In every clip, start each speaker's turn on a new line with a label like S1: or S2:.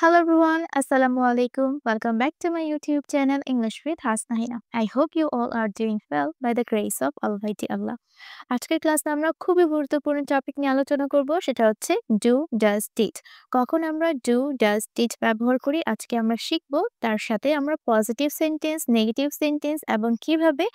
S1: Hello everyone, Assalamu alaikum. Welcome back to my YouTube channel English with Hasnahina. I hope you all are doing well by the grace of Almighty Allah. আজকের ক্লাসে আমরা খুবই গুরুত্বপূর্ণ topic নিয়ে আলোচনা করব সেটা হচ্ছে ডু ডাজ ডিড কখন আমরা ডু ডাজ ডিড ব্যবহার করি আজকে আমরা শিখব তার সাথে আমরা পজিটিভ সেন্টেন্স নেগেটিভ সেন্টেন্স এবং কিভাবে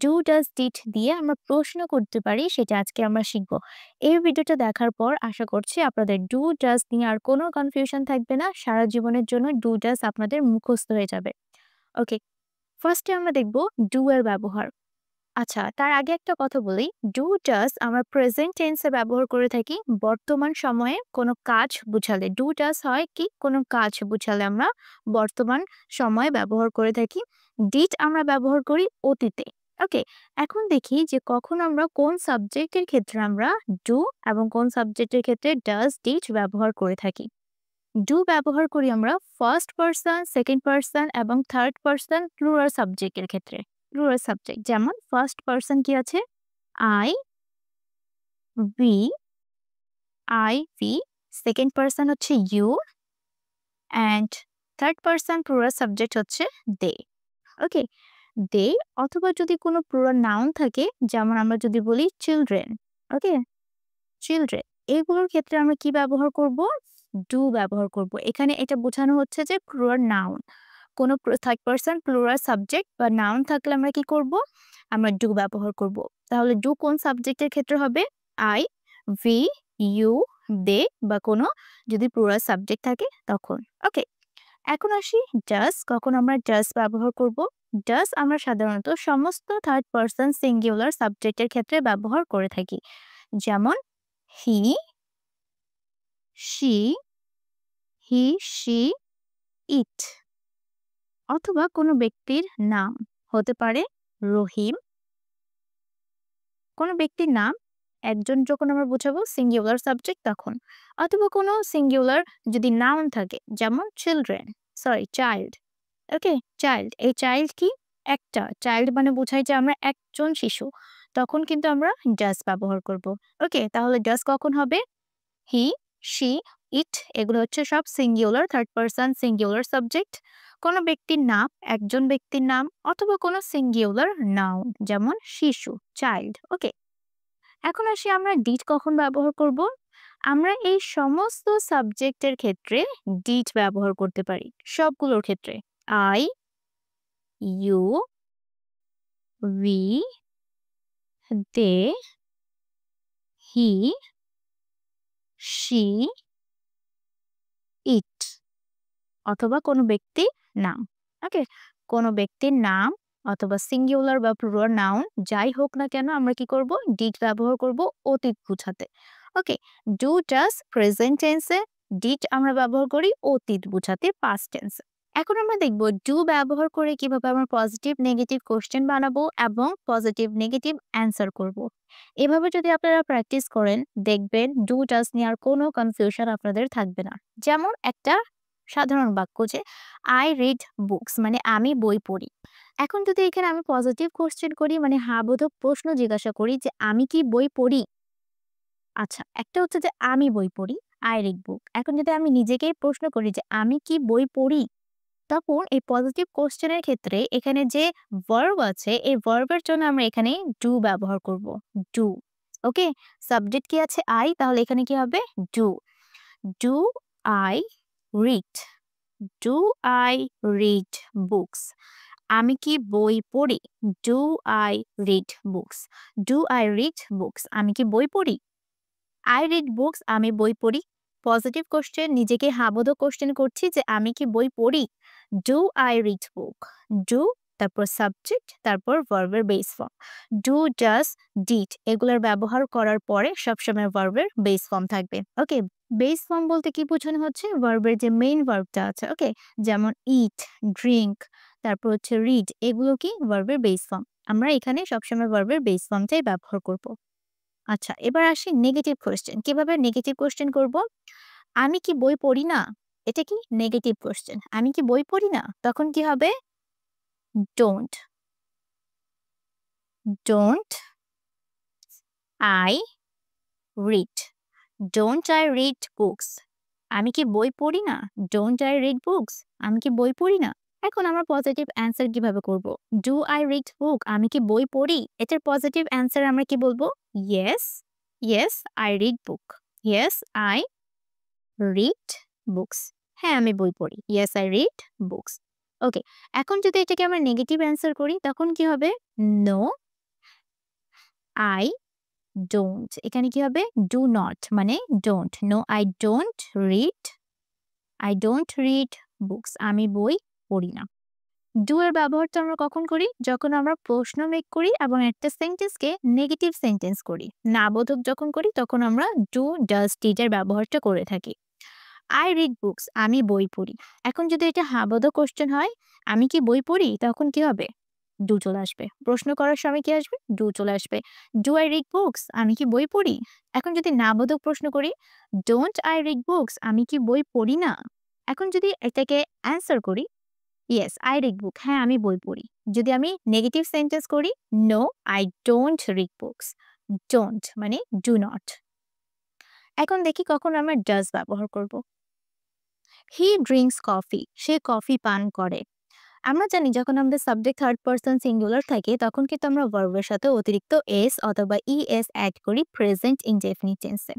S1: ডু ডাজ ডিড দিয়ে আমরা প্রশ্ন করতে পারি সেটা আজকে আমরা শিখব এই ভিডিওটা দেখার পর আশা করছি আপনাদের ডু ডাজ নিয়ে আর কোনো কনফিউশন থাকবে না সারা জীবনের জন্য ডু ডাজ আপনাদের মুখস্থ হয়ে যাবে ওকে ফার্স্টে আমরা দেখব ডু এর ব্যবহার আচ্ছা তার আগে একটা কথা বলি ডু ডাজ আমরা প্রেজেন্ট টেন্সে ব্যবহার করে থাকি বর্তমান সময়ে কোনো কাজ বুঝালে ডু ডাজ হয় কি কোনো কাজ বুঝালে আমরা বর্তমান সময়ে ব্যবহার করে থাকি ডিড আমরা ব্যবহার করি অতীতে ওকে এখন দেখি যে কখন আমরা কোন সাবজেক্টের ক্ষেত্রে আমরা ডু এবং কোন সাবজেক্টের ক্ষেত্রে ডাজ ডিড ব্যবহার করে থাকি ডু ব্যবহার করি আমরা ফার্স্ট পারসন সেকেন্ড পারসন এবং থার্ড পারসন প্লুরাল সাবজেক্টের ক্ষেত্রে প্লুরাল সাবজেক্ট যেমন ফার্স্ট পারসন কি আছে আই ভি সেকেন্ড পারসন হচ্ছে you and third person plural subject হচ্ছে দে ওকে দে অথবা যদি কোনো প্লুরাল নাউন থাকে যেমন আমরা যদি বলি চিলড্রেন ওকে চিলড্রেন এগুলোর ক্ষেত্রে আমরা কি ব্যবহার করব ডু ব্যবহার করব এখানে এটা বোঝানো হচ্ছে যে প্লুরাল নাউন কোনো থার্ড পারসন প্লুরাল সাবজেক্ট বা নাউন থাকলে আমরা কি করব আমরা ডু ব্যবহার করব তাহলে ডু কোন সাবজেক্টের ক্ষেত্রে হবে আই ভি ইউ দে বা কোনো যদি প্লুরাল সাবজেক্ট থাকে তখন ওকে এখন আসি ডাস কখন আমরা ডাস ব্যবহার করব ডাস আমরা সাধারণত সমস্ত থার্ড পারসন সিঙ্গুলার সাবজেক্টের ক্ষেত্রে ব্যবহার করে থাকি যেমন হি শি ইট অথবা কোনো ব্যক্তির নাম হতে পারে রহিম কোনো ব্যক্তির নাম একজন যখন আমরা বোঝাবো সিঙ্গুলার সাবজেক্ট তখন অথবা কোনো সিঙ্গুলার যদি নাউন থাকে যেমন চাইল্ড ওকে চাইল্ড এই চাইল্ড কি একটা চাইল্ড মানে বোঝাই যে আমরা একজন শিশু তখন কিন্তু আমরা ডাস ব্যবহার করব ওকে তাহলে ডাস কখন হবে হি শি ইট এগুলো হচ্ছে সব singular third person singular subject কোনো ব্যক্তির নাম একজন ব্যক্তির নাম অথবা কোনো সিঙ্গুলার নাউন যেমন শিশু চাইল্ড ওকে এখন আসি আমরা ডিড কখন ব্যবহার করব আমরা এই সমস্ত সাবজেক্টের ক্ষেত্রে ডিড ব্যবহার করতে পারি সবগুলোর ক্ষেত্রে I you we they he she it অথবা কোনো ব্যক্তির নাম ওকে কোনো ব্যক্তির নাম অথবা সিঙ্গুলার বা প্লুরাল নাউন যাই হোক না কেন আমরা কি করব ডিড ব্যবহার করব অতীত বোঝাতে ওকে ডু ডাস প্রেজেন্ট টেন্সে ডিড আমরা ব্যবহার করি অতীত বোঝাতে পাস্ট টেন্সে এখন আমরা দেখব ডু ব্যবহার করে কিভাবে আমরা পজিটিভ নেগেটিভ কোশ্চেন বানাবো এবং পজিটিভ নেগেটিভ অ্যান্সার করব এভাবে যদি আপনারা প্র্যাকটিস করেন দেখবেন ডু ডাস নিয়ে আর কোনো কনফিউশন আপনাদের থাকবে না যেমন একটা সাধারণ বাক্য যে আই রিড বুকস মানে আমি বই পড়ি এখন যদি এখানে আমি পজিটিভ কোশ্চেন করি মানে বোধক প্রশ্ন জিজ্ঞাসা করি যে আমি কি বই পড়ি আচ্ছা একটা হচ্ছে যে আমি বই পড়ি আই রিড বুক এখন যদি আমি নিজেকেই প্রশ্ন করি যে আমি কি বই পড়ি তখন এই পজিটিভ কোশ্চেনের ক্ষেত্রে এখানে যে ভার্ব আছে এই ভার্বের জন্য আমরা এখানে ডু ব্যবহার করব ডু ওকে সাবজেক্ট কি আছে আই তাহলে এখানে কি হবে do do I read do I read books আমি কি বই পড়ি do I read books do I read books আমি কি বই পড়ি আই রিড বুকস আমি বই পড়ি পজিটিভ কোশ্চেন নিজেকে হাবোধক কোশ্চেন করছি যে আমি কি বই পড়ি do I read book do তারপর সাবজেক্ট তারপর ভার্বের base form do does did এগুলোর ব্যবহার করার পরে সবসময় ভার্বের বেস ফর্ম থাকবে ওকে বেস ফর্ম বলতে কি বোঝানো হচ্ছে ভার্বের যে মেইন ভার্বটা আছে ওকে যেমন ইট ড্রিঙ্ক তারপর হচ্ছে রিড এগুলো কি ভার্বের বেস ফর্ম আমরা এখানে সবসময় ভার্বের বেস ফর্মটাই ব্যবহার করব আচ্ছা এবার আসি নেগেটিভ কোশ্চেন কিভাবে নেগেটিভ কোশ্চেন করব আমি কি বই পড়ি না এটা কি নেগেটিভ কোশ্চেন আমি কি বই পড়ি না তখন কি হবে don't don't I read don't I read books আমি কি বই পড়ি না? Don't I read books? আমি কি বই পড়ি না? এখন আমরা পজিটিভ অ্যান্সার কিভাবে করব? Do I read book? আমি কি বই পড়ি? এটার পজিটিভ অ্যান্সার আমরা কি বলবো? Yes, yes, I read book. Yes, I read books. হ্যাঁ, আমি বই পড়ি। Yes, I read books. ওকে। এখন যদি এটাকে আমরা নেগেটিভ অ্যান্সার করি তখন কি হবে? No, I don't. এখানে কি হবে? Do not মানে don't. No, I don't read books. আমি বই পড়ি না। ডু এর ব্যবহারটা আমরা কখন করি? যখন আমরা প্রশ্ন মেক করি এবং একটা সেন্টেন্সকে নেগেটিভ সেন্টেন্স করি। না বোধক যখন করি তখন আমরা ডু, ডাজ, ডিড এর ব্যবহারটা করে থাকি। আই রিড বুকস আমি বই পড়ি। এখন যদি এটা হ্যাঁ বোধক কোশ্চেন হয়, আমি কি বই পড়ি? তখন কি হবে? ডু চলে আসবে। প্রশ্ন করার সময় কি আসবে? ডু চলে আসবে। ডু আই রিড বুকস আমি কি বই পড়ি? এখন যদি না বোধক প্রশ্ন করি, ডোন্ট আই রিড বুকস আমি কি বই পড়ি না? এখন যদি এটাকে অ্যান্সার করি, ইয়েস, আই রিড বুক। হ্যাঁ, আমি বই পড়ি। যদি আমি নেগেটিভ সেন্টেন্স করি, no, I don't read books. Don't মানে ডু নট। এখন দেখি কখন আমরা ডাজ ব্যবহার করব। He drinks coffee. সে কফি পান করে। আমরা জানি যখন আমাদের সাবজেক্ট থার্ড পারসন সিঙ্গুলার থাকে তখন কিন্তু আমরা ভার্বের সাথে অতিরিক্ত এস অথবা ইএস অ্যাড করি প্রেজেন্ট ইনডেফিনিট টেন্সে।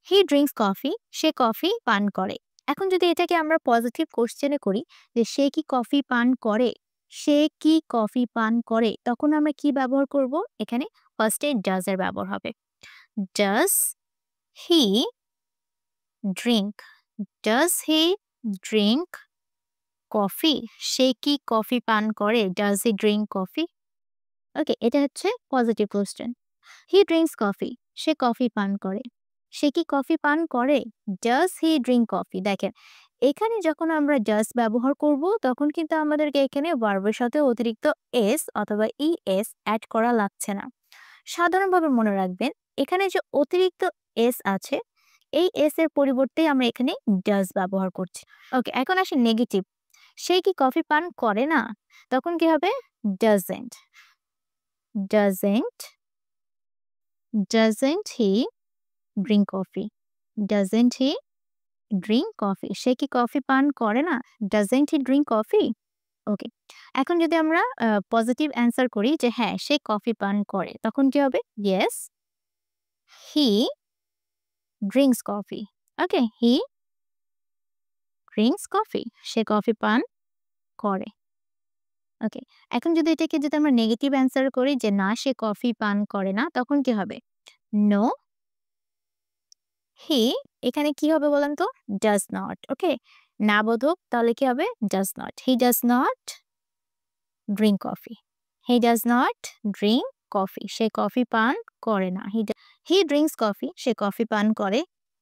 S1: He drinks coffee. সে কফি পান করে। এখন যদি এটাকে আমরা পজিটিভ কোশ্চেনে করি যে সে কি কফি পান করে, সে কি কফি পান করে, তখন আমরা কি ব্যবহার করব? এখানে ফার্স্টে ডাজ এর ব্যবহার হবে। Does he drink? Does he drink coffee? সে কি কফি পান করে? Does he drink coffee? Okay, এটা হচ্ছে positive question. He drinks coffee. সে কফি পান করে। সে কি কফি পান করে? Does he drink coffee? দেখেন, এখানে যখন আমরা ডাজ ব্যবহার করব তখন কিন্তু আমাদেরকে এখানে ভার্বের সাথে অতিরিক্ত এস অথবা ইএস অ্যাড করা লাগছে না। সাধারণভাবে মনে রাখবেন, এখানে যে অতিরিক্ত এস আছে এই এস এর পরিবর্তে আমরা এখানে ডাজ ব্যবহার করছি। ওকে, এখন আসি নেগেটিভ। সে কি কফি পান করে না? তখন কি হবে? Doesn't. Doesn't doesn't he drink coffee? Doesn't he drink coffee? সে কি কফি পান করে না? Doesn't he drink coffee? Okay. এখন যদি আমরা পজিটিভ অ্যান্সার করি যে হ্যাঁ সে কফি পান করে তখন কি হবে? ইয়েস, হি ড্রিঙ্কস কফি। ওকে, হি ড্রিঙ্কস কফি। সে কফি পান করে। ওকে। এখন যদি এটাকে যদি আমরা নেগেটিভ অ্যান্সার করি যে না সে কফি পান করে না তখন কি হবে? নো, হি এখানে কি হবে বলেন তো? Does not. ওকে, না বোধক তাহলে কি হবে? Does not. He does not drink coffee. He does not drink coffee. সে কফি পান করে না। হি ড্রিঙ্কস কফি। সে কফি পান করে।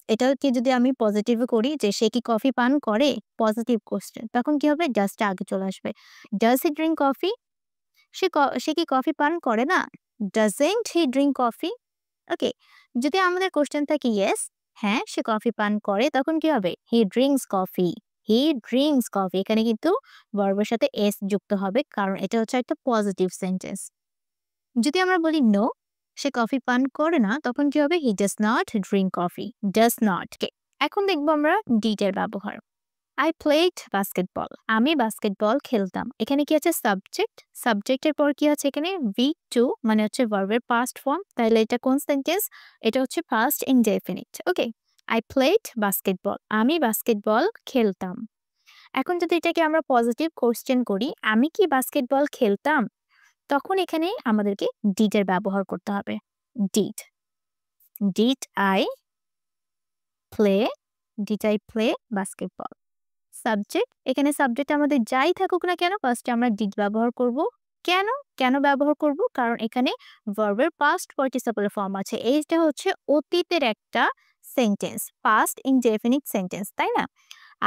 S1: এটাকে যদি আমি পজিটিভ করি যে সে কি কফি পান করে, পজিটিভ কোশ্চেন, তখন কি হবে? ডাজটা আগে চলে আসবে। Does he drink coffee? সে কি কফি পান করে না? Doesn't he drink coffee? Okay, যদি আমাদের কোশ্চেন থাকে ইয়েস, হ্যাঁ সে কফি পান করে, তখন কি হবে? হি ড্রিঙ্কস কফি। হি ড্রিঙ্কস কফি। এখানে কিন্তু ভার্বের সাথে এস যুক্ত হবে কারণ এটা হচ্ছে একটা পজিটিভ সেন্টেন্স। যদি আমরা বলি নো, সে কফি পান করে না, তখন কি হবে? He does not drink coffee. Does not. এখন দেখবো আমরা ডিড এর ব্যবহার। I played basketball. আমি বাস্কেটবল খেলতাম। এখানে কি আছে? সাবজেক্ট। সাবজেক্টের পর কি আছে এখানে? V2 মানে হচ্ছে ভার্বের পাস্ট ফর্ম। তাহলে এটা কোন সেন্টেন্স? এটা হচ্ছে past indefinite. Okay, I played basketball. আমি বাস্কেটবল খেলতাম। এখন যদি এটাকে আমরা পজিটিভ কোশ্চেন করি, আমি কি বাস্কেটবল খেলতাম? তখন এখানে আমাদেরকে ডিড এর ব্যবহার করতে হবে। Did. Did I play? Did I play basketball? Subject. এখানে সাবজেক্ট আমাদের যাই থাকুক না কেন ফার্স্টে আমরা ডিড ব্যবহার করব। কেন? কেন ব্যবহার করব? কারণ এখানে ভার্বের পাস্ট পার্টিসিপল ফর্ম আছে। এইটা হচ্ছে অতীতের একটা সেন্টেন্স, পাস্ট ইনডেফিনিট সেন্টেন্স, তাই না?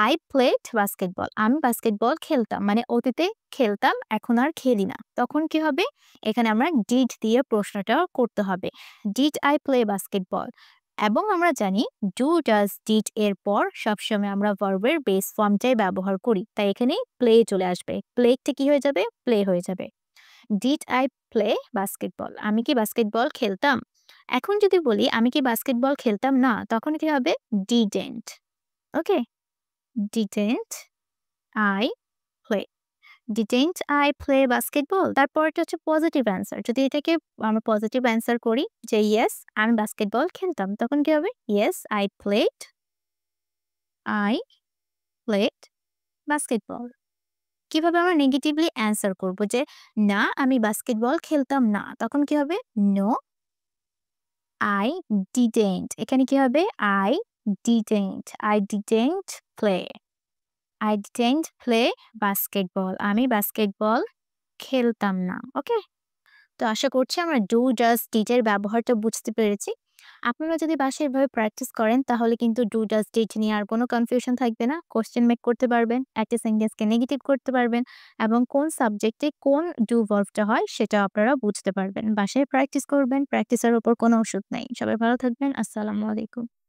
S1: I played basketball. আমি বাস্কেটবল খেলতাম মানে অতীতে খেলতাম, এখন আর খেলি না। তখন কি হবে? এখানে আমরা ডিড দিয়ে প্রশ্নটা করতে হবে। Did I play basketball? এবং আমরা জানি ডু, ডাজ, ডিড এর পর সবসময় আমরা ভার্বের বেস ফর্মটাই ব্যবহার করি, তাই এখানে প্লে চলে আসবে। প্লেটা কি হয়ে যাবে? প্লে হয়ে যাবে। Did I play basketball? আমি কি বাস্কেটবল খেলতাম? এখন যদি বলি আমি কি বাস্কেটবল খেলতাম না, তখন কি হবে? Didn't. Okay? Didn't I play? Didn't I play basketball? তারপরটা হচ্ছে পজিটিভ অ্যান্সার। যদি এটাকে আমরা পজিটিভ অ্যান্সার করি যে, "ইয়েস, আমি বাস্কেটবল খেলতাম।" তখন কি হবে? "Yes, I played basketball." কিভাবে আমরা নেগেটিভলি অ্যান্সার করব যে, "না, আমি বাস্কেটবল খেলতাম না।" তখন কি হবে? "No, I didn't." এখানে কি হবে? I didn't play. I didn't play basketball. আমি বাস্কেটবল খেলতাম না। ওকে? তো আশা করছি আমরা ডু, ডাজ, ডিড এর ব্যবহারটা বুঝতে পেরেছি। আপনারা যদি বাসায় এভাবে প্র্যাকটিস করেন তাহলে কিন্তু ডু, ডাজ, ডিড নিয়ে আর কোনো কনফিউশন থাকবে না। কোয়েশ্চেন মেক করতে পারবেন, একটা সেন্টেন্সকে নেগেটিভ করতে পারবেন এবং কোন সাবজেক্টে কোন ডু ভার্বটা হয় সেটাও আপনারা বুঝতে পারবেন। বাসায় প্র্যাকটিস করবেন, প্র্যাকটিসের উপর কোনো ওষুধ নাই। সবাই ভালো থাকবেন। আসসালামু আলাইকুম।